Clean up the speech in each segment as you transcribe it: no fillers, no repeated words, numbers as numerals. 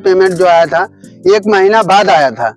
Payment जो आया था 1 महीना बाद आया था,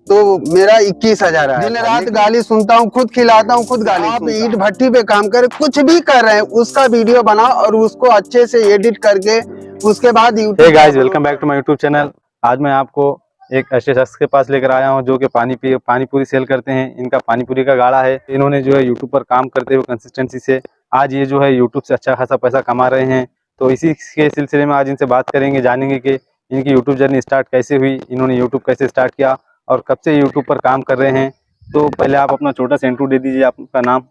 तो मेरा 21,000 आया। दिन रात गाली सुनता हूँ, खुद खिलाता हूँ, खुद गाली। आप ईंट भट्टी पे काम करे, कुछ भी कर रहे हैं, उसका वीडियो बनाओ और उसको अच्छे से एडिट करके उसके बाद hey guys, welcome back to my YouTube channel. आज मैं आपको एक ऐसे शख्स के पास लेकर आया हूं जो कि पानीपुरी सेल करते हैं। इनका पानीपुरी का गाड़ा है। इन्होंने जो है यूट्यूब पर काम करते हुए कंसिस्टेंसी से आज ये जो है यूट्यूब से अच्छा खासा पैसा कमा रहे हैं। तो इसी के सिलसिले में आज इनसे बात करेंगे, जानेंगे कि इनकी यूट्यूब जर्नी स्टार्ट कैसे हुई, इन्होंने यूट्यूब कैसे स्टार्ट किया और कब से यूट्यूब पर काम कर रहे हैं। तो पहले आप अपना छोटा सा इंट्रो दे दीजिए, आपका नाम।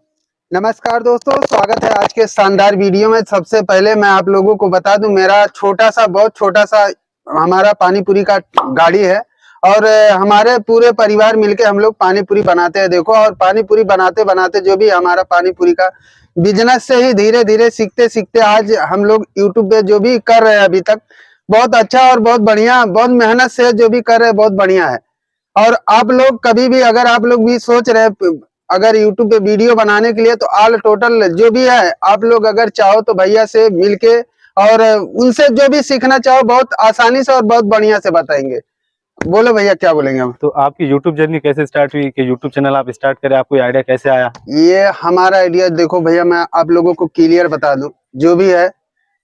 नमस्कार दोस्तों, स्वागत है आज के शानदार वीडियो में। सबसे पहले मैं आप लोगों को बता दूं, मेरा बहुत छोटा सा हमारा पानीपुरी का गाड़ी है और हमारे पूरे परिवार मिलके हम लोग पानीपुरी बनाते हैं। देखो, और पानीपुरी बनाते बनाते जो भी हमारा पानीपुरी का बिजनेस से ही धीरे धीरे सीखते सीखते आज हम लोग यूट्यूब पे जो भी कर रहे हैं अभी तक बहुत अच्छा और बहुत बढ़िया, बहुत मेहनत से जो भी कर रहे हैं बहुत बढ़िया है। और आप लोग कभी भी अगर आप लोग भी सोच रहे हैं अगर यूट्यूब पे वीडियो बनाने के लिए, तो ऑल टोटल जो भी है आप लोग अगर चाहो तो भैया से मिलके और उनसे जो भी सीखना चाहो बहुत आसानी से और बहुत बढ़िया से बताएंगे। बोलो भैया, क्या बोलेंगे हम? तो आपकी यूट्यूब जर्नी कैसे स्टार्ट हुई कि यूट्यूब चैनल आप स्टार्ट करें, आपको आइडिया कैसे आया? ये हमारा आइडिया देखो भैया, मैं आप लोगों को क्लियर बता दूं, जो भी है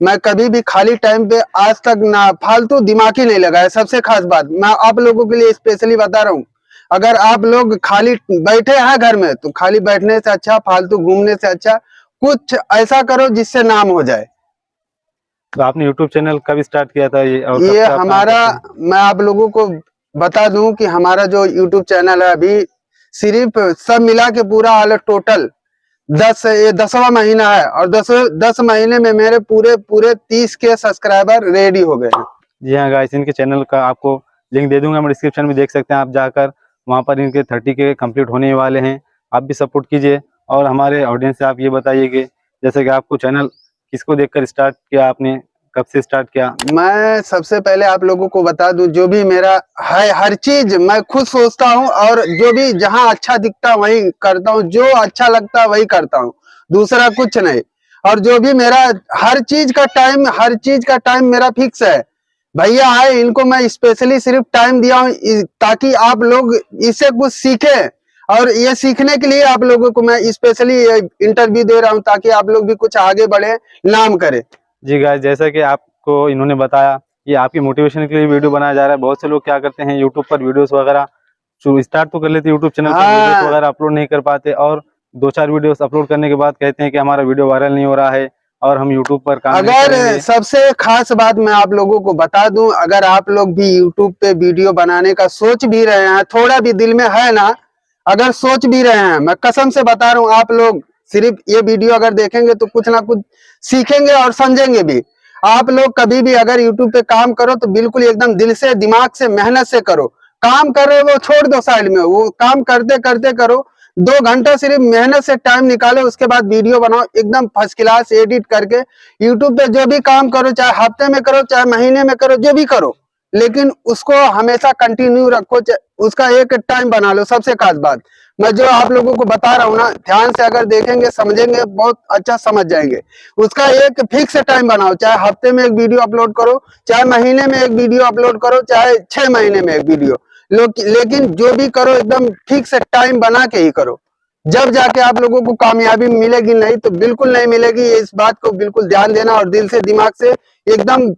मैं कभी भी खाली टाइम पे आज तक ना फालतू दिमाग ही नहीं लगाया। सबसे खास बात मैं आप लोगों के लिए स्पेशली बता रहा हूँ, अगर आप लोग खाली बैठे हैं घर में तो खाली बैठने से अच्छा, फालतू घूमने से अच्छा कुछ ऐसा करो जिससे नाम हो जाए। तो आपने यूट्यूब चैनल कब स्टार्ट किया था ये हमारा, मैं आप लोगों को बता दूं कि हमारा जो यूट्यूब चैनल है अभी सिर्फ सब मिला के पूरा ऑल टोटल 10वां महीना है और 10 महीने में मेरे पूरे 30 के सब्सक्राइबर रेडी हो गए हैं। जी हाँ गाइस, इनके चैनल का आपको लिंक दे दूंगा मैं डिस्क्रिप्शन में, देख सकते हैं आप जाकर। वहाँ पर इनके 30 के कंप्लीट होने वाले हैं। आप भी सपोर्ट कीजिए और हमारे ऑडियंस से आप ये बताइए कि जैसे कि आपको चैनल किसको देखकर स्टार्ट किया, आपने कब से स्टार्ट किया? मैं सबसे पहले आप लोगों को बता दूं, जो भी मेरा है हर चीज मैं खुद सोचता हूं और जो भी जहां अच्छा दिखता वही करता हूं, जो अच्छा लगता वही करता हूं, दूसरा कुछ नहीं। और जो भी मेरा हर चीज का टाइम मेरा फिक्स है। भैया आए, इनको मैं स्पेशली सिर्फ टाइम दिया हूं ताकि आप लोग इससे कुछ सीखें, और ये सीखने के लिए आप लोगों को मैं स्पेशली इंटरव्यू दे रहा हूं ताकि आप लोग भी कुछ आगे बढ़े, नाम करें। जी गाइस, जैसा कि आपको इन्होंने बताया, ये आपकी मोटिवेशन के लिए वीडियो बनाया जा रहा है। बहुत से लोग क्या करते हैं, यूट्यूब पर वीडियोस वगैरह स्टार्ट तो कर लेते हैं यूट्यूब चैनल पर, वीडियोस वगैरह अपलोड नहीं कर पाते और 2-4 वीडियोस अपलोड करने के बाद कहते हैं कि हमारा वीडियो वायरल नहीं हो रहा है और हम यूट्यूब पर काम नहीं करेंगे। सबसे खास बात मैं आप लोगों को बता दूं, अगर आप लोग भी यूट्यूब पे वीडियो बनाने का सोच भी रहे हैं, थोड़ा भी दिल में है ना, अगर सोच भी रहे हैं, मैं कसम से बता रहा हूं, आप लोग सिर्फ ये वीडियो अगर देखेंगे तो कुछ ना कुछ सीखेंगे और समझेंगे भी। आप लोग कभी भी अगर यूट्यूब पे काम करो तो बिल्कुल एकदम दिल से, दिमाग से, मेहनत से करो। काम कर रहे वो छोड़ दो साइड में, वो काम करते करते करो। 2 घंटा सिर्फ मेहनत से टाइम निकालो, उसके बाद वीडियो बनाओ एकदम फर्स्ट क्लास एडिट करके। यूट्यूब पे जो भी काम करो, चाहे हफ्ते में करो चाहे महीने में करो, जो भी करो, लेकिन उसको हमेशा कंटिन्यू रखो, उसका एक टाइम बना लो। सबसे खास बात मैं जो आप लोगों को बता रहा हूँ ना, ध्यान से अगर देखेंगे समझेंगे बहुत अच्छा समझ जाएंगे। उसका एक फिक्स टाइम बनाओ, चाहे हफ्ते में एक वीडियो अपलोड करो, चाहे महीने में एक वीडियो अपलोड करो, चाहे 6 महीने में एक वीडियो, लेकिन जो भी करो एकदम फिक्स टाइम बना के ही करो। जब जाके आप लोगों को कामयाबी मिलेगी, नहीं तो बिल्कुल नहीं मिलेगी। इस बात को बिल्कुल ध्यान देना और दिल से, दिमाग से एकदम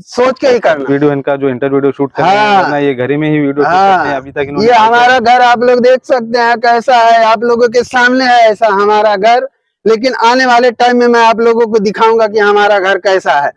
सोच के ही करना। वीडियो इनका जो वीडियो शूट करना है, ये घर में ही वीडियो शूट करते हैं अभी तक। ये हमारा घर आप लोग देख सकते हैं कैसा है, आप लोगों के सामने है ऐसा हमारा घर, लेकिन आने वाले टाइम में मैं आप लोगों को दिखाऊंगा कि हमारा घर कैसा है।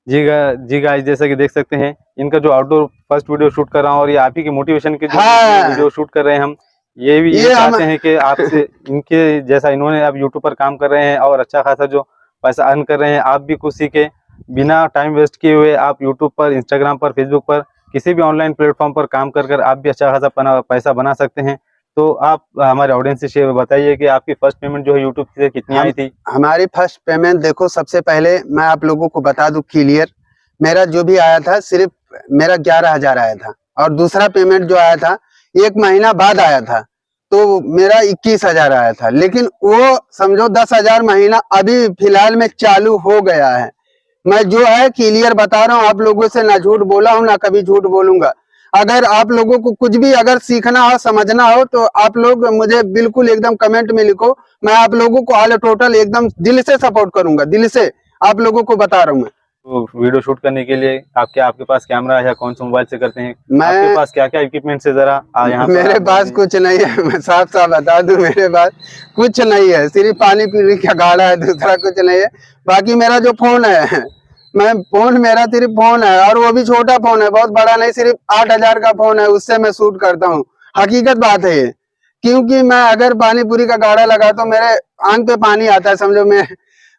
जी गाइस, जैसा कि देख सकते हैं इनका जो आउटडोर फर्स्ट वीडियो शूट कर रहा हूँ और ये आप ही की मोटिवेशन के जो वीडियो शूट कर रहे हैं हम, ये भी ये चाहते हैं कि आपसे इनके जैसा इन्होंने अब यूट्यूब पर काम कर रहे हैं और अच्छा खासा जो पैसा अर्न कर रहे हैं, आप भी कुछ सीखे। बिना टाइम वेस्ट किए हुए आप यूट्यूब पर, इंस्टाग्राम पर, फेसबुक पर, किसी भी ऑनलाइन प्लेटफॉर्म पर काम कर आप भी अच्छा खासा पैसा बना सकते हैं। तो आप हमारे ऑडियंस से बताइए कि आपकी फर्स्ट पेमेंट जो है यूट्यूब से कितनी आई थी? हमारी फर्स्ट पेमेंट देखो, सबसे पहले मैं आप लोगों को बता दूं क्लियर, मेरा जो भी आया था सिर्फ मेरा 11,000 आया था और दूसरा पेमेंट जो आया था 1 महीना बाद आया था, तो मेरा 21,000 आया था। लेकिन वो समझो 10,000 महीना अभी फिलहाल में चालू हो गया है। मैं जो है क्लियर बता रहा हूँ आप लोगों से, ना झूठ बोला हूँ ना कभी झूठ बोलूंगा। अगर आप लोगों को कुछ भी अगर सीखना हो समझना हो तो आप लोग मुझे बिल्कुल एकदम कमेंट में लिखो। मैं आप लोगों को ऑल टोटल एकदम दिल से सपोर्ट करूंगा, दिल से आप लोगों को बता रहा हूँ मैं। तो वीडियो शूट करने के लिए आपके पास कैमरा है या कौन से मोबाइल से करते हैं? मैं आपके पास क्या क्या इक्विपमेंट है जरा यहाँ पर मेरे आप पास बताइए। कुछ नहीं है, मैं साफ साफ बता दूं, मेरे पास कुछ नहीं है, सिर्फ पानी पीने का गाड़ा है, दूसरा कुछ नहीं है। बाकी मेरा जो फोन है, मेरा सिर्फ फोन है, और वो भी छोटा फोन है, बहुत बड़ा नहीं, सिर्फ 8,000 का फोन है, उससे मैं शूट करता हूँ। हकीकत बात है ये, क्योंकि मैं अगर पानी पूरी का गाड़ा लगाता हूँ मेरे आंख पे पानी आता है, समझो, मैं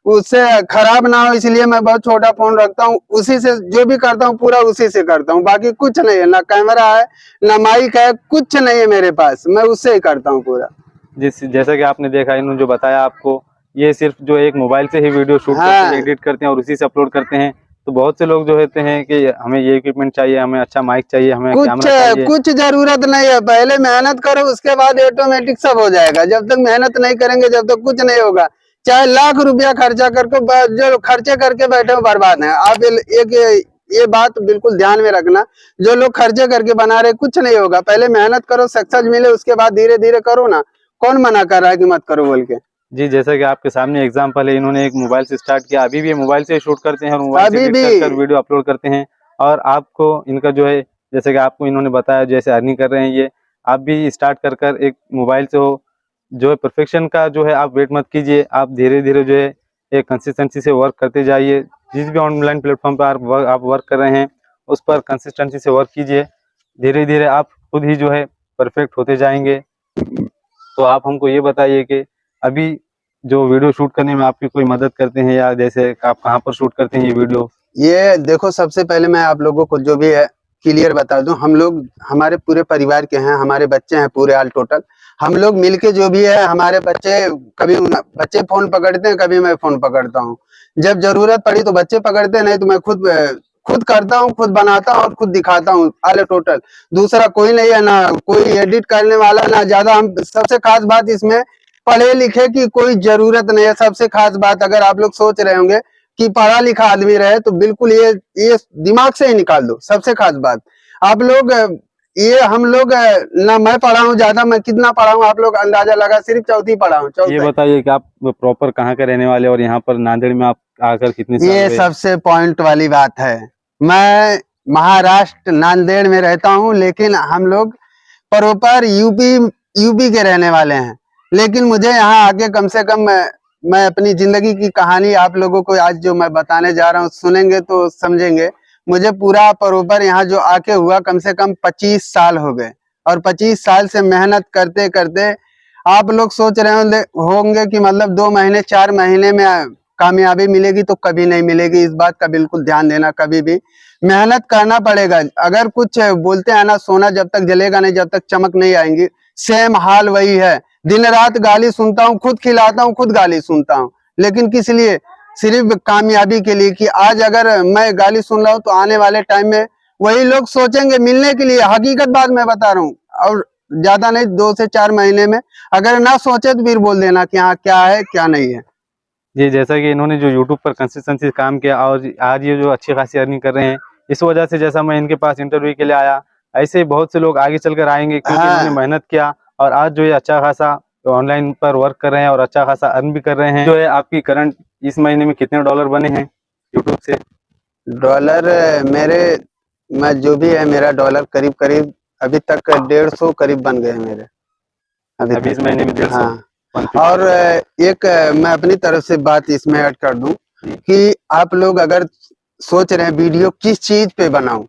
उससे खराब ना हो इसलिए मैं बहुत छोटा फोन रखता हूँ, उसी से जो भी करता हूँ पूरा उसी से करता हूँ। बाकी कुछ नहीं है, ना कैमरा है ना माइक है, कुछ नहीं है मेरे पास, मैं उससे ही करता हूँ पूरा। जैसा कि आपने देखा, इन्होंने जो बताया आपको, ये सिर्फ जो एक मोबाइल से ही वीडियो शूट करते हैं, हाँ, एडिट करते हैं और उसी से अपलोड करते हैं। तो बहुत से लोग जो होते हैं कि हमें ये इक्विपमेंट चाहिए, हमें अच्छा माइक चाहिए, हमें कुछ कैमरा चाहिए। कुछ जरूरत नहीं है, पहले मेहनत करो उसके बाद ऑटोमेटिक सब हो जाएगा। जब तक मेहनत नहीं करेंगे जब तक कुछ नहीं होगा। चाहे लाख रुपया खर्चा करके जो खर्चे करके बैठे हो बर्बाद है। आप ये बात बिल्कुल ध्यान में रखना, जो लोग खर्चे करके बना रहे कुछ नहीं होगा। पहले मेहनत करो, सक्सेस मिले, उसके बाद धीरे धीरे करो ना। कौन मना कर रहा है कि मत करो बोल के। जी, जैसा कि आपके सामने एग्जांपल है, इन्होंने एक मोबाइल से स्टार्ट किया, अभी भी ये मोबाइल से शूट करते हैं और मोबाइल से अभी एडिट भी कर वीडियो अपलोड करते हैं। और आपको इनका जो है, जैसे कि आपको इन्होंने बताया जैसे अर्निंग कर रहे हैं ये, आप भी स्टार्ट कर एक मोबाइल से हो, जो है परफेक्शन का जो है आप वेट मत कीजिए, आप धीरे धीरे जो है एक कंसिस्टेंसी से वर्क करते जाइए। जिस भी ऑनलाइन प्लेटफॉर्म पर आप वर्क कर रहे हैं उस पर कंसिस्टेंसी से वर्क कीजिए, धीरे धीरे आप खुद ही जो है परफेक्ट होते जाएंगे। तो आप हमको ये बताइए कि अभी जो वीडियो शूट करने में आपकी कोई मदद करते हैं, या जैसे आप कहाँ पर शूट करते हैं ये वीडियो? ये देखो, सबसे पहले मैं आप लोगों को जो भी है क्लियर बता दूं, हम लोग हमारे पूरे परिवार के हैं, हमारे बच्चे हैं पूरे ऑल टोटल। हम लोग मिलके जो भी है, हमारे बच्चे कभी बच्चे फोन पकड़ते हैं, कभी मैं फोन पकड़ता हूँ। जब जरूरत पड़ी तो बच्चे पकड़ते हैं, नहीं तो मैं खुद करता हूँ, खुद बनाता हूँ और खुद दिखाता हूँ ऑल टोटल। दूसरा कोई नहीं है, ना कोई एडिट करने वाला, ना ज्यादा। हम सबसे खास बात इसमें पढ़े लिखे की कोई जरूरत नहीं है। सबसे खास बात, अगर आप लोग सोच रहे होंगे कि पढ़ा लिखा आदमी रहे, तो बिल्कुल ये दिमाग से ही निकाल दो। सबसे खास बात आप लोग, ये हम लोग, ना मैं पढ़ा हूँ ज्यादा, मैं कितना पढ़ा हूँ आप लोग अंदाजा लगा, सिर्फ चौथी पढ़ा हूँ, ये चौथा। बताइए कि आप प्रॉपर कहाँ के रहने वाले और यहाँ पर नांदेड़ में आप आकर कितने साल ये हुए? सबसे पॉइंट वाली बात है। मैं महाराष्ट्र नांदेड़ में रहता हूँ, लेकिन हम लोग प्रॉपर यूपी के रहने वाले हैं। लेकिन मुझे यहाँ आके कम से कम मैं अपनी जिंदगी की कहानी आप लोगों को आज जो मैं बताने जा रहा हूँ सुनेंगे तो समझेंगे। मुझे पूरा प्रॉपर यहाँ जो आके हुआ कम से कम 25 साल हो गए, और 25 साल से मेहनत करते करते आप लोग सोच रहे होंगे कि मतलब 2 महीने 4 महीने में कामयाबी मिलेगी, तो कभी नहीं मिलेगी। इस बात का बिल्कुल ध्यान देना, कभी भी मेहनत करना पड़ेगा। अगर कुछ बोलते हैं ना, सोना जब तक जलेगा नहीं, जब तक चमक नहीं आएंगी, सेम हाल वही है। दिन रात गाली सुनता हूँ, खुद खिलाता हूँ, खुद गाली सुनता हूँ, लेकिन किस लिए? सिर्फ कामयाबी के लिए, कि आज अगर मैं गाली सुन रहा हूँ तो आने वाले टाइम में वही लोग सोचेंगे मिलने के लिए। हकीकत बात मैं बता रहा हूँ, और ज्यादा नहीं, 2 से 4 महीने में अगर ना सोचे तो फिर बोल देना कि हाँ क्या है क्या नहीं है। जी, जैसा कि इन्होंने जो यूट्यूब पर कंसिस्टेंसी से काम किया और आज ये जो अच्छी खासी अर्निंग कर रहे हैं, इस वजह से जैसा मैं इनके पास इंटरव्यू के लिए आया, ऐसे ही बहुत से लोग आगे चलकर आएंगे, क्योंकि इन्होंने हाँ, मेहनत किया और आज जो ये अच्छा खासा ऑनलाइन पर वर्क कर रहे हैं और अच्छा खासा अर्न भी कर रहे हैं। जो है आपकी करंट इस महीने में कितने डॉलर बने हैं यूट्यूब से? डॉलर मेरे, मैं जो भी है मेरा डॉलर करीब करीब अभी तक 150 करीब बन गए मेरे अभी अभी इस तक। महीने में 150? हाँ, 150? और एक मैं अपनी तरफ से बात इसमें ऐड कर दूं कि आप लोग अगर सोच रहे हैं वीडियो किस चीज पे बनाऊं,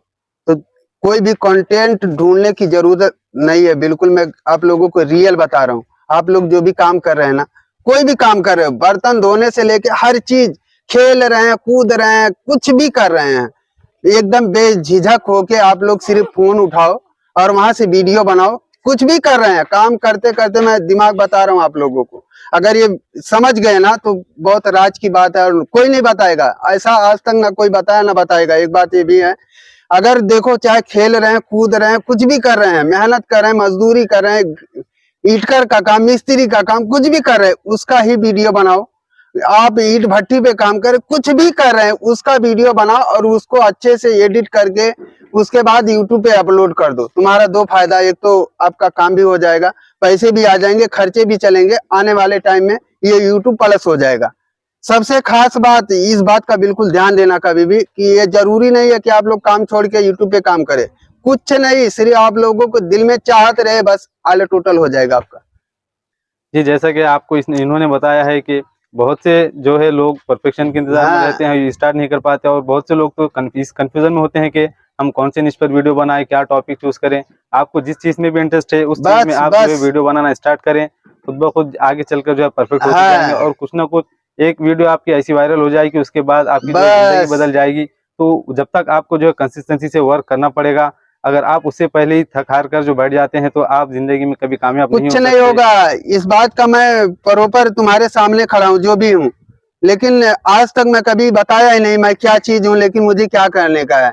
तो कोई भी कंटेंट ढूंढने की जरूरत नहीं है। बिल्कुल मैं आप लोगों को रियल बता रहा हूँ। आप लोग जो भी काम कर रहे हैं ना, कोई भी काम कर रहे हो, बर्तन धोने से लेके हर चीज, खेल रहे हैं, कूद रहे हैं, कुछ भी कर रहे हैं, एकदम बेझिझक होके आप लोग सिर्फ फोन उठाओ और वहां से वीडियो बनाओ। कुछ भी कर रहे हैं, काम करते करते, मैं दिमाग बता रहा हूँ आप लोगों को। अगर ये समझ गए ना तो बहुत राज की बात है, और कोई नहीं बताएगा ऐसा, आज तक ना कोई बताया ना बताएगा। एक बात ये भी है, अगर देखो, चाहे खेल रहे हैं, कूद रहे हैं, कुछ भी कर रहे हैं, मेहनत कर रहे हैं, मजदूरी कर रहे हैं, ईंटकर का काम, मिस्त्री का काम, कुछ भी कर रहे हैं, उसका ही वीडियो बनाओ। आप ईंट भट्टी पे काम करें, कुछ भी कर रहे हैं, उसका वीडियो बनाओ और उसको अच्छे से एडिट करके उसके बाद यूट्यूब पे अपलोड कर दो। तुम्हारा दो फायदा, एक तो आपका काम भी हो जाएगा, पैसे भी आ जाएंगे, खर्चे भी चलेंगे, आने वाले टाइम में ये यूट्यूब प्लस हो जाएगा। सबसे खास बात, इस बात का बिल्कुल ध्यान देना कभी भी कि ये जरूरी नहीं है कि आप लोग काम छोड़ के यूट्यूब पे काम करें, कुछ नहीं, सिर्फ आप लोगों को दिल में चाहत रहे, बस ऑल टोटल हो जाएगा आपका। जी, जैसा कि आपको इन्होंने बताया है कि बहुत से जो है लोग परफेक्शन के इंतजार में रहते हैं, स्टार्ट नहीं कर पाते, और बहुत से लोग तो कंफ्यूजन में होते हैं कि हम कौन से निश पर वीडियो बनाएं, क्या टॉपिक चूज करें। आपको जिस चीज में भी इंटरेस्ट है उस चीज में आप जो है वीडियो बनाना स्टार्ट करें, खुद ब खुद आगे चलकर जो है परफेक्ट होते जाएंगे, और कुछ ना कुछ एक वीडियो आपकी ऐसी वायरल हो जाएगी, उसके बाद आपकी जिंदगी बदल जाएगी। तो जब तक आपको जो है कंसिस्टेंसी से वर्क करना पड़ेगा, अगर आप उससे पहले ही थक हार कर जो बैठ जाते हैं तो आप जिंदगी में कभी कामयाब कुछ नहीं होगा। इस बात का मैं प्रॉपर तुम्हारे सामने खड़ा हूँ जो भी हूँ, लेकिन आज तक मैं कभी बताया ही नहीं मैं क्या चीज हूँ, लेकिन मुझे क्या करने का है।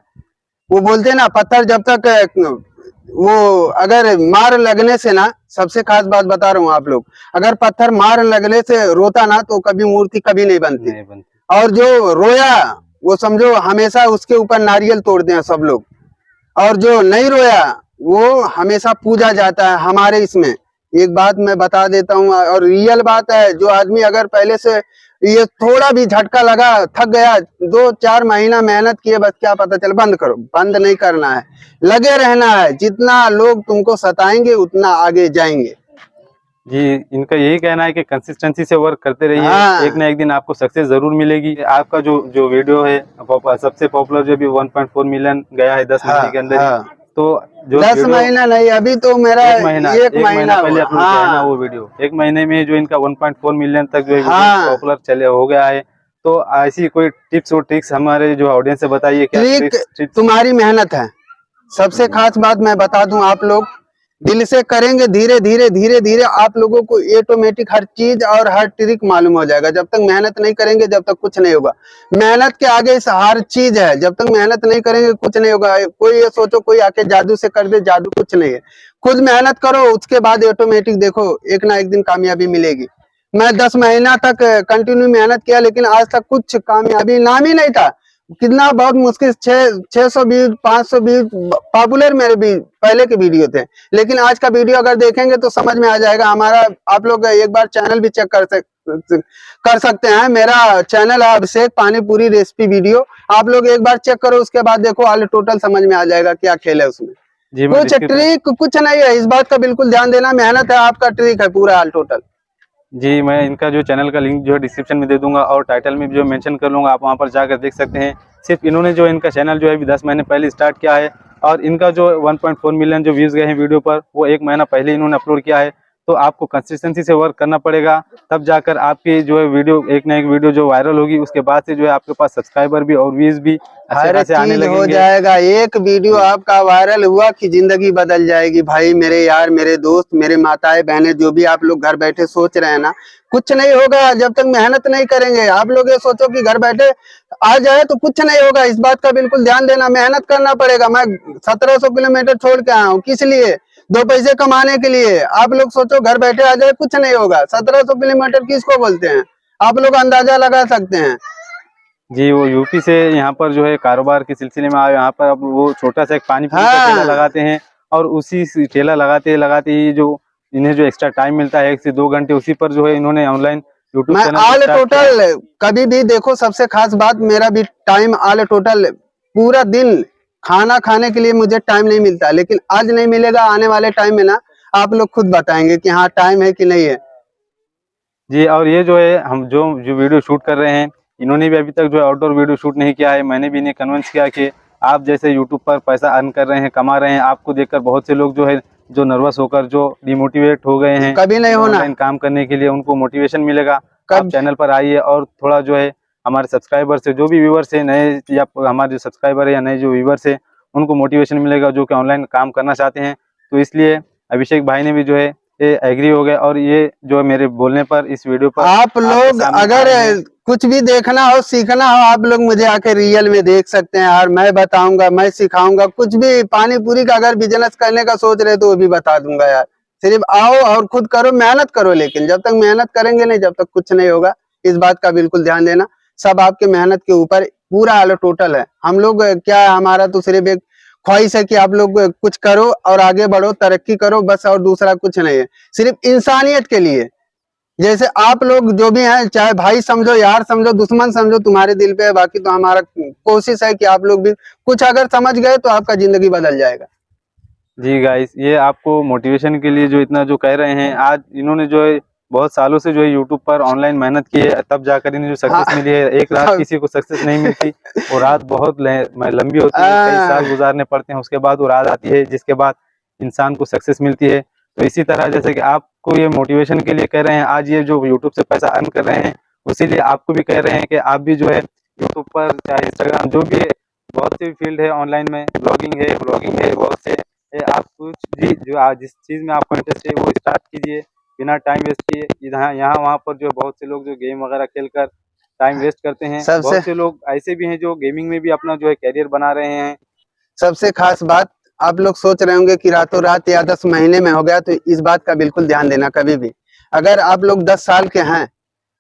वो बोलते ना, पत्थर जब तक वो अगर मार लगने से ना, सबसे खास बात बता रहा हूँ आप लोग, अगर पत्थर मार लगने से रोता ना तो कभी मूर्ति कभी नहीं बनती। और जो रोया वो समझो हमेशा उसके ऊपर नारियल तोड़ते हैं सब लोग, और जो नहीं रोया वो हमेशा पूजा जाता है हमारे इसमें। एक बात मैं बता देता हूँ और रियल बात है, जो आदमी अगर पहले से ये थोड़ा भी झटका लगा, थक गया, 2-4 महीना मेहनत किए, बस क्या पता चल, बंद करो, बंद नहीं करना है, लगे रहना है। जितना लोग तुमको सताएंगे उतना आगे जाएंगे। जी, इनका यही कहना है कि कंसिस्टेंसी से वर्क करते रहिए, एक ना एक दिन आपको सक्सेस जरूर मिलेगी। आपका जो वीडियो है सबसे पॉपुलर जो भी 1.4 मिलियन गया है 10 महीने के अंदर ही। तो जो 10 महीना नहीं, अभी तो मेरा एक महीना पहले अपलोड किया है ना वो वीडियो, एक महीने में जो इनका 1.4 मिलियन तक जो पॉपुलर चले हो गया है। तो ऐसी कोई टिप्स और ट्रिक्स हमारे जो ऑडियंस से बताइए। क्या तुम्हारी मेहनत है, सबसे खास बात मैं बता दूं, आप लोग दिल से करेंगे, धीरे धीरे धीरे धीरे आप लोगों को ऑटोमेटिक हर चीज और हर ट्रिक मालूम हो जाएगा। जब तक मेहनत नहीं करेंगे जब तक कुछ नहीं होगा। मेहनत के आगे हर चीज है, जब तक मेहनत नहीं करेंगे कुछ नहीं होगा। कोई ये सोचो कोई आके जादू से कर दे, जादू कुछ नहीं है। खुद मेहनत करो, उसके बाद ऑटोमेटिक देखो एक ना एक दिन कामयाबी मिलेगी। मैं 10 महीना तक कंटिन्यू मेहनत किया, लेकिन आज तक कुछ कामयाबी नाम ही नहीं था। कितना बहुत मुश्किल 600 व्यूज 500 व्यूज पॉपुलर मेरे भी पहले के वीडियो थे, लेकिन आज का वीडियो अगर देखेंगे तो समझ में आ जाएगा हमारा। आप लोग एक बार चैनल भी चेक कर सकते हैं, मेरा चैनल है अभिषेक पानीपुरी रेसिपी वीडियो। आप लोग एक बार चेक करो, उसके बाद देखो ऑल टोटल समझ में आ जाएगा क्या खेल है उसमें। कुछ ट्रिक कुछ नहीं है, इस बात का बिल्कुल ध्यान देना, मेहनत है आपका, ट्रिक है पूरा ऑल टोटल। जी, मैं इनका जो चैनल का लिंक जो है डिस्क्रिप्शन में दे दूंगा और टाइटल में भी जो मेंशन कर लूंगा, आप वहां पर जाकर देख सकते हैं। सिर्फ इन्होंने जो इनका चैनल जो है अभी 10 महीने पहले स्टार्ट किया है, और इनका जो 1.4 मिलियन जो व्यूज़ गए हैं वीडियो पर, वो 1 महीना पहले इन्होंने अपलोड किया है। तो आपको कंसिस्टेंसी से वर्क करना पड़ेगा, तब जाकर आपकी जो है वीडियो एक ना एक वीडियो जो वायरल होगी, उसके बाद से जो है आपके पास सब्सक्राइबर भी और व्यूज भी अच्छे खासे आने लगेंगे। हो जाएगा, एक वीडियो आपका वायरल हुआ कि जिंदगी बदल जाएगी। भाई मेरे यार, मेरे दोस्त, मेरे माताएं बहनें, जो भी आप लोग घर बैठे सोच रहे हैं ना, कुछ नहीं होगा जब तक मेहनत नहीं करेंगे। आप लोग ये सोचो कि घर बैठे आ जाए तो कुछ नहीं होगा, इस बात का बिल्कुल ध्यान देना, मेहनत करना पड़ेगा। मैं 1700 किलोमीटर छोड़ के आया हूँ, किस लिए? 2 पैसे कमाने के लिए। आप लोग सोचो घर बैठे आ जाए, कुछ नहीं होगा। 1700 किलोमीटर किसको बोलते हैं, आप लोग अंदाजा लगा सकते हैं। जी, वो यूपी से यहाँ पर जो है कारोबार के सिलसिले में आए, यहाँ पर अब वो छोटा सा एक पानी पूरी का ठेला लगाते हैं, और उसी ठेला लगाते ही जो इन्हें जो एक्स्ट्रा टाइम मिलता है 1 से 2 घंटे, उसी पर जो है इन्होंने online YouTube channel all total कभी भी देखो, सबसे खास बात मेरा भी टाइम ऑल टोटल पूरा दिन खाना खाने के लिए मुझे टाइम नहीं मिलता, लेकिन आज नहीं मिलेगा, आने वाले टाइम में ना आप लोग खुद बताएंगे कि हाँ टाइम है कि नहीं है। जी, और ये जो है हम जो वीडियो शूट कर रहे हैं, इन्होंने भी अभी तक जो है आउटडोर वीडियो शूट नहीं किया है। मैंने भी इन्हें कन्विंस किया कि आप जैसे यूट्यूब पर पैसा अर्न कर रहे हैं, कमा रहे हैं, आपको देखकर बहुत से लोग जो है जो नर्वस होकर जो डिमोटिवेट हो गए हैं, कभी नहीं होना काम करने के लिए, उनको मोटिवेशन मिलेगा। आप चैनल पर आइए और थोड़ा जो है हमारे सब्सक्राइबर से, जो भी व्यूवर्स है नए, या हमारे जो सब्सक्राइबर है या नए जो व्यूवर्स है, उनको मोटिवेशन मिलेगा जो कि ऑनलाइन काम करना चाहते हैं। तो इसलिए अभिषेक भाई ने भी जो है एग्री हो गए, और ये जो मेरे बोलने पर इस वीडियो पर आप लोग अगर कुछ भी देखना हो, सीखना हो, आप लोग मुझे आके रियल में देख सकते हैं, और मैं बताऊंगा, मैं सिखाऊंगा। कुछ भी पानी पूरी का अगर बिजनेस करने का सोच रहे तो वो भी बता दूंगा यार। सिर्फ आओ और खुद करो, मेहनत करो, लेकिन जब तक मेहनत करेंगे नहीं जब तक कुछ नहीं होगा। इस बात का बिल्कुल ध्यान देना। सब आपके मेहनत के ऊपर पूरा आलो टोटल है। हम लोग क्या है, हमारा तो सिर्फ एक ख्वाहिश है कि आप लोग कुछ करो और आगे बढ़ो, तरक्की करो, बस, और दूसरा कुछ नहीं है। सिर्फ इंसानियत के लिए, जैसे आप लोग जो भी हैं, चाहे भाई समझो, यार समझो, दुश्मन समझो, तुम्हारे दिल पे है। बाकी तो हमारा कोशिश है कि आप लोग भी कुछ अगर समझ गए तो आपका जिंदगी बदल जाएगा। जी गाइस, ये आपको मोटिवेशन के लिए जो इतना जो कह रहे हैं, आज इन्होंने जो है बहुत सालों से जो है यूट्यूब पर ऑनलाइन मेहनत की है, तब जाकर इन्हें जो सक्सेस हाँ। मिली है। एक रात किसी को सक्सेस नहीं मिलती, और रात बहुत लंबी होती है, कई साल गुजारने पड़ते हैं, उसके बाद वो रात आती है जिसके बाद इंसान को सक्सेस मिलती है। तो इसी तरह जैसे कि आपको ये मोटिवेशन के लिए कह रहे हैं, आज ये जो यूट्यूब से पैसा अर्न कर रहे हैं, उसीलिए आपको भी कह रहे हैं कि आप भी जो है यूट्यूब पर, चाहे इंस्टाग्राम, जो भी है, बहुत सी फील्ड है ऑनलाइन में, ब्लॉगिंग है, बहुत से आप कुछ भी जो आज जिस चीज़ में आपको इंटरेस्ट है वो स्टार्ट कीजिए बिना टाइम वेस्ट किए। यहाँ वहाँ पर जो बहुत से लोग जो गेम वगैरह खेलकर टाइम वेस्ट करते हैं, सबसे बहुत से लोग ऐसे भी हैं जो गेमिंग में भी अपना जो है कैरियर बना रहे हैं। सबसे खास बात, आप लोग सोच रहे होंगे कि रातों रात या 10 महीने में हो गया, तो इस बात का बिल्कुल ध्यान देना। कभी भी अगर आप लोग 10 साल के हैं,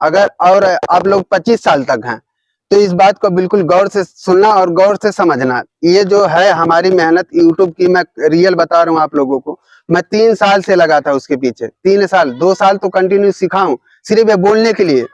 अगर और आप लोग 25 साल तक हैं, तो इस बात को बिल्कुल गौर से सुनना और गौर से समझना। ये जो है हमारी मेहनत यूट्यूब की, मैं रियल बता रहा हूँ आप लोगों को। मैं 3 साल से लगा था उसके पीछे, 3 साल, 2 साल तो कंटिन्यू सीखा हूँ सिर्फ ये बोलने के लिए।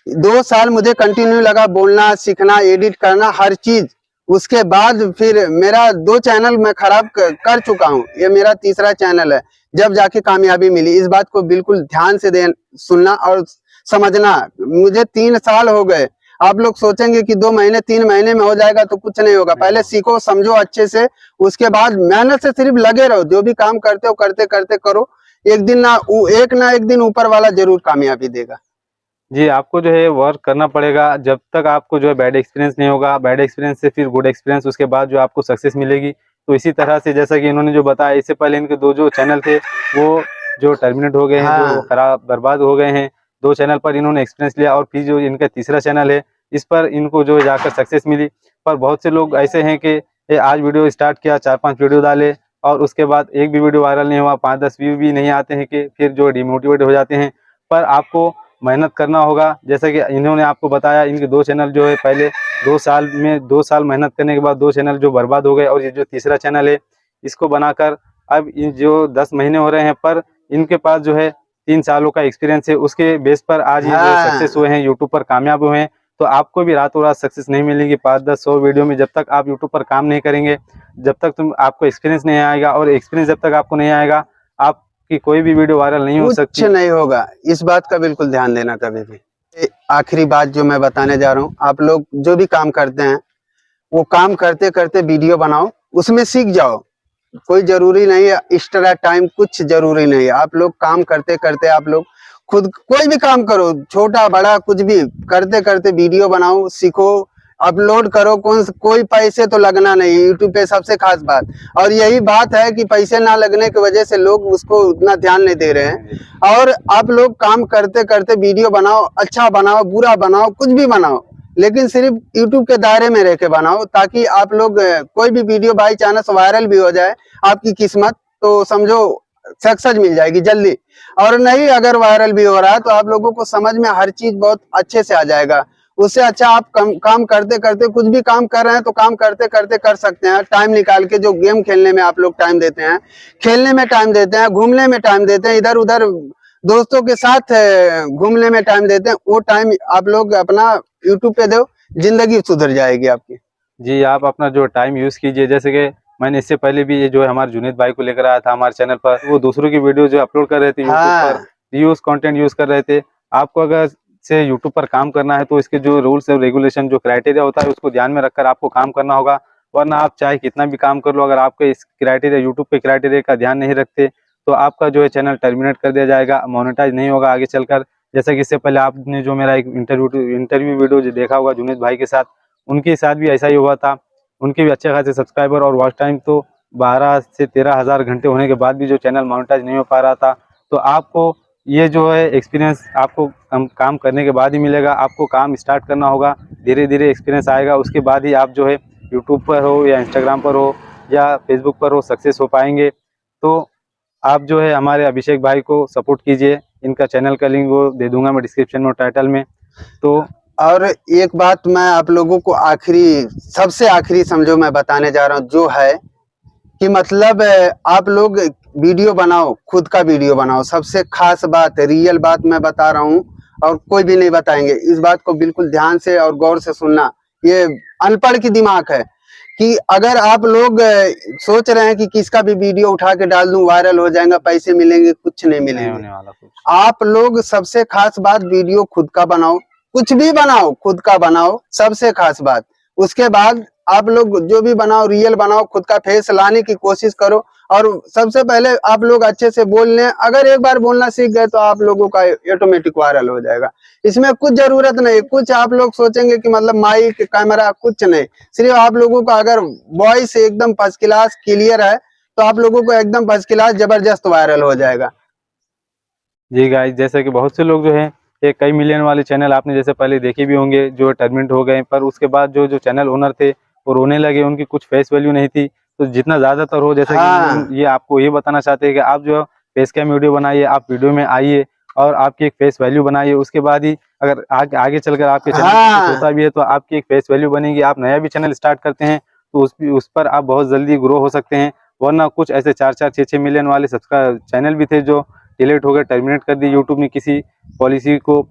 2 साल मुझे कंटिन्यू लगा बोलना, सीखना, एडिट करना, हर चीज। उसके बाद फिर मेरा 2 चैनल मैं खराब कर चुका हूँ, ये मेरा तीसरा चैनल है, जब जाके कामयाबी मिली। इस बात को बिल्कुल ध्यान से सुनना और समझना। मुझे 3 साल हो गए। आप लोग सोचेंगे कि 2 महीने 3 महीने में हो जाएगा, तो कुछ नहीं होगा। पहले सीखो, समझो अच्छे से, उसके बाद मेहनत से सिर्फ लगे रहो। जो भी काम करते हो करते करते करो, एक ना एक दिन ऊपर वाला जरूर कामयाबी देगा। जी, आपको जो है वर्क करना पड़ेगा, जब तक आपको जो है बैड एक्सपीरियंस नहीं होगा, बैड एक्सपीरियंस से फिर गुड एक्सपीरियंस, उसके बाद जो आपको सक्सेस मिलेगी। तो इसी तरह से जैसा कि इन्होंने जो बताया, इससे पहले इनके 2 जो चैनल थे वो जो टर्मिनेट हो गए हैं, जो खराब बर्बाद हो गए हैं। 2 चैनल पर इन्होंने एक्सपीरियंस लिया, और फिर जो इनका तीसरा चैनल है, इस पर इनको जो जाकर सक्सेस मिली। पर बहुत से लोग ऐसे हैं कि आज वीडियो स्टार्ट किया, 4-5 वीडियो डाले, और उसके बाद एक भी वीडियो वायरल नहीं हुआ, 5-10 व्यू भी नहीं आते हैं, कि फिर जो डिमोटिवेट हो जाते हैं। पर आपको मेहनत करना होगा। जैसा कि इन्होंने आपको बताया, इनके 2 चैनल जो है पहले 2 साल में, 2 साल मेहनत करने के बाद 2 चैनल जो बर्बाद हो गए, और ये जो तीसरा चैनल है, इसको बनाकर अब इन जो 10 महीने हो रहे हैं, पर इनके पास जो है 3 सालों का एक्सपीरियंस है, उसके बेस पर आज ये जो सक्सेस हुए हैं, यूट्यूब पर कामयाब हुए हैं। तो आपको भी रातों रात सक्सेस नहीं मिलेगी 5-10-100 वीडियो में। जब तक आप यूट्यूब पर काम नहीं करेंगे, जब तक आपको एक्सपीरियंस नहीं आएगा, और एक्सपीरियंस जब तक आपको नहीं आएगा, आप कि कोई भी वीडियो वायरल नहीं हो सकती। कुछ नहीं होगा, इस बात का बिल्कुल ध्यान देना कभी भी। आखिरी बात जो मैं बताने जा रहा हूँ, आप लोग जो भी काम करते हैं, वो काम करते करते वीडियो बनाओ, उसमें सीख जाओ। कोई जरूरी नहीं है एक्स्ट्रा टाइम, कुछ जरूरी नहीं है। आप लोग काम करते करते, आप लोग खुद कोई भी काम करो, छोटा बड़ा कुछ भी करते करते वीडियो बनाओ, सीखो, अपलोड करो। कोई पैसे तो लगना नहीं यूट्यूब पे, सबसे खास बात। और यही बात है कि पैसे ना लगने की वजह से लोग उसको उतना ध्यान नहीं दे रहे हैं। और आप लोग काम करते करते वीडियो बनाओ, अच्छा बनाओ, बुरा बनाओ, कुछ भी बनाओ, लेकिन सिर्फ यूट्यूब के दायरे में रह के बनाओ, ताकि आप लोग कोई भी वीडियो बाई चांस वायरल भी हो जाए, आपकी किस्मत, तो समझो सक्सेस मिल जाएगी जल्दी। और नहीं अगर वायरल भी हो रहा है, तो आप लोगों को समझ में हर चीज बहुत अच्छे से आ जाएगा। उससे अच्छा आप काम करते करते, कुछ भी काम कर रहे हैं तो काम करते करते कर सकते हैं। टाइम निकाल के, जो गेम खेलने में आप लोग टाइम देते हैं, खेलने में टाइम देते हैं, घूमने में टाइम देते हैं, इधर उधर दोस्तों के साथ घूमने में टाइम देते हैं, वो टाइम आप लोग अपना यूट्यूब पे दो, जिंदगी सुधर जाएगी आपकी। जी, आप अपना जो टाइम यूज़ कीजिए। जैसे कि मैंने इससे पहले भी ये जो है हमारे जुनेद भाई को लेकर आया था हमारे चैनल पर, वो दूसरों की वीडियो जो अपलोड कर रहे थे यूट्यूब पर, रीयूज कंटेंट यूज़ कर रहे थे। आपको अगर से यूट्यूब पर काम करना है, तो इसके जो रूल्स और रेगुलेशन, जो क्राइटेरिया होता है, उसको ध्यान में रखकर आपको काम करना होगा। वरना आप चाहे कितना भी काम कर लो, अगर आपके इस क्राइटेरिया, यूट्यूब पे क्राइटेरिया का ध्यान नहीं रखते, तो आपका जो है चैनल टर्मिनेट कर दिया जाएगा, मोनेटाइज नहीं होगा आगे चलकर। जैसा कि इससे पहले आपने जो मेरा एक इंटरव्यू वीडियो जो देखा होगा जुनेद भाई के साथ, उनके साथ भी ऐसा ही हुआ था। उनके भी अच्छे खासे सब्सक्राइबर और वॉच टाइम तो 12 से 13 हज़ार घंटे होने के बाद भी जो चैनल मोनेटाइज नहीं हो पा रहा था। तो आपको ये जो है एक्सपीरियंस आपको काम करने के बाद ही मिलेगा। आपको काम स्टार्ट करना होगा, धीरे धीरे एक्सपीरियंस आएगा, उसके बाद ही आप जो है यूट्यूब पर हो या इंस्टाग्राम पर हो या फेसबुक पर हो, सक्सेस हो पाएंगे। तो आप जो है हमारे अभिषेक भाई को सपोर्ट कीजिए। इनका चैनल का लिंक वो दे दूंगा मैं डिस्क्रिप्शन में और टाइटल में। तो और एक बात मैं आप लोगों को सबसे आखिरी समझो मैं बताने जा रहा हूँ, जो है कि मतलब आप लोग वीडियो बनाओ, खुद का वीडियो बनाओ। सबसे खास बात, रियल बात मैं बता रहा हूँ और कोई भी नहीं बताएंगे। इस बात को बिल्कुल ध्यान से और गौर से सुनना। ये अनपढ़ की दिमाग है कि अगर आप लोग सोच रहे हैं कि किसका भी वीडियो उठा के डाल दूं, वायरल हो जाएगा, पैसे मिलेंगे, कुछ नहीं नहीं मिलेंगे। होने वाला कुछ। आप लोग सबसे खास बात, वीडियो खुद का बनाओ, कुछ भी बनाओ खुद का बनाओ, सबसे खास बात। उसके बाद आप लोग जो भी बनाओ रियल बनाओ, खुद का फेस लाने की कोशिश करो। और सबसे पहले आप लोग अच्छे से बोल लें। अगर एक बार बोलना सीख गए तो आप लोगों का ऑटोमेटिक वायरल हो जाएगा। इसमें कुछ जरूरत नहीं, कुछ आप लोग सोचेंगे कि मतलब माइक कैमरा, कुछ नहीं। सिर्फ आप लोगों का अगर वॉइस एकदम फर्स्ट क्लास क्लियर है तो आप लोगों को एकदम फर्स्ट क्लास जबरदस्त वायरल हो जाएगा। जी गाइस, जैसे कि बहुत से लोग जो है ये कई मिलियन वाले चैनल आपने जैसे पहले देखे भी होंगे जो टर्मिनेट हो गए, पर उसके बाद जो चैनल ओनर थे वो रोने लगे, उनकी कुछ फेस वैल्यू नहीं थी। तो जितना ज़्यादातर हो, जैसे हाँ कि ये आपको ये बताना चाहते हैं कि आप जो फेस कैम वीडियो बनाइए, आप वीडियो में आइए और आपकी एक फेस वैल्यू बनाइए। उसके बाद ही अगर आगे चलकर आपके चैनल में कुछ होता भी है तो आपकी एक फेस वैल्यू बनेगी। आप नया भी चैनल स्टार्ट करते हैं तो उस पर आप बहुत जल्दी ग्रो हो सकते हैं। वरना कुछ ऐसे 4-4, 6-6 मिलियन वाले सब्सक्राइब चैनल भी थे जो डिलीट हो गए, टर्मिनेट कर दी यूट्यूब ने किसी पॉलिसी को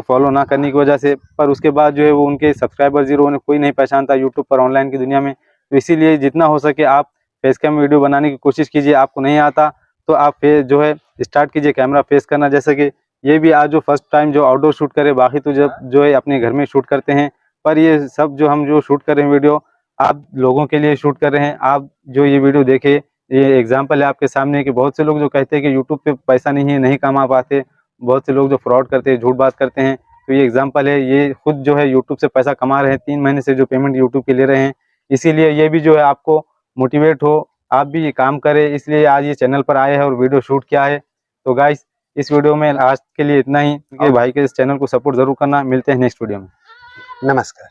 फॉलो ना करने की वजह से। पर उसके बाद जो है वो उनके सब्सक्राइबर जीरो, उन्हें कोई नहीं पहचानता यूट्यूब पर, ऑनलाइन की दुनिया में। तो इसीलिए जितना हो सके आप फेस कैम वीडियो बनाने की कोशिश कीजिए। आपको नहीं आता तो आप फेस जो है स्टार्ट कीजिए कैमरा फेस करना। जैसे कि ये भी आज जो फर्स्ट टाइम जो आउटडोर शूट करे, बाकी तो जब जो है अपने घर में शूट करते हैं। पर ये सब जो हम जो शूट कर रहे हैं वीडियो, आप लोगों के लिए शूट कर रहे हैं। आप जो ये वीडियो देखे, ये एग्जाम्पल है आपके सामने कि बहुत से लोग जो कहते हैं कि यूट्यूब पे पैसा नहीं है, नहीं कमा पाते, बहुत से लोग जो फ्रॉड करते हैं, झूठ बात करते हैं। तो ये एग्जाम्पल है, ये खुद जो है यूट्यूब से पैसा कमा रहे हैं, 3 महीने से जो पेमेंट यूट्यूब के ले रहे हैं। इसीलिए ये भी जो है आपको मोटिवेट हो, आप भी ये काम करें, इसलिए आज ये चैनल पर आए हैं और वीडियो शूट किया है। तो गाइस, इस वीडियो में आज के लिए इतना ही। भाई के इस चैनल को सपोर्ट जरूर करना। मिलते हैं नेक्स्ट वीडियो में। नमस्कार।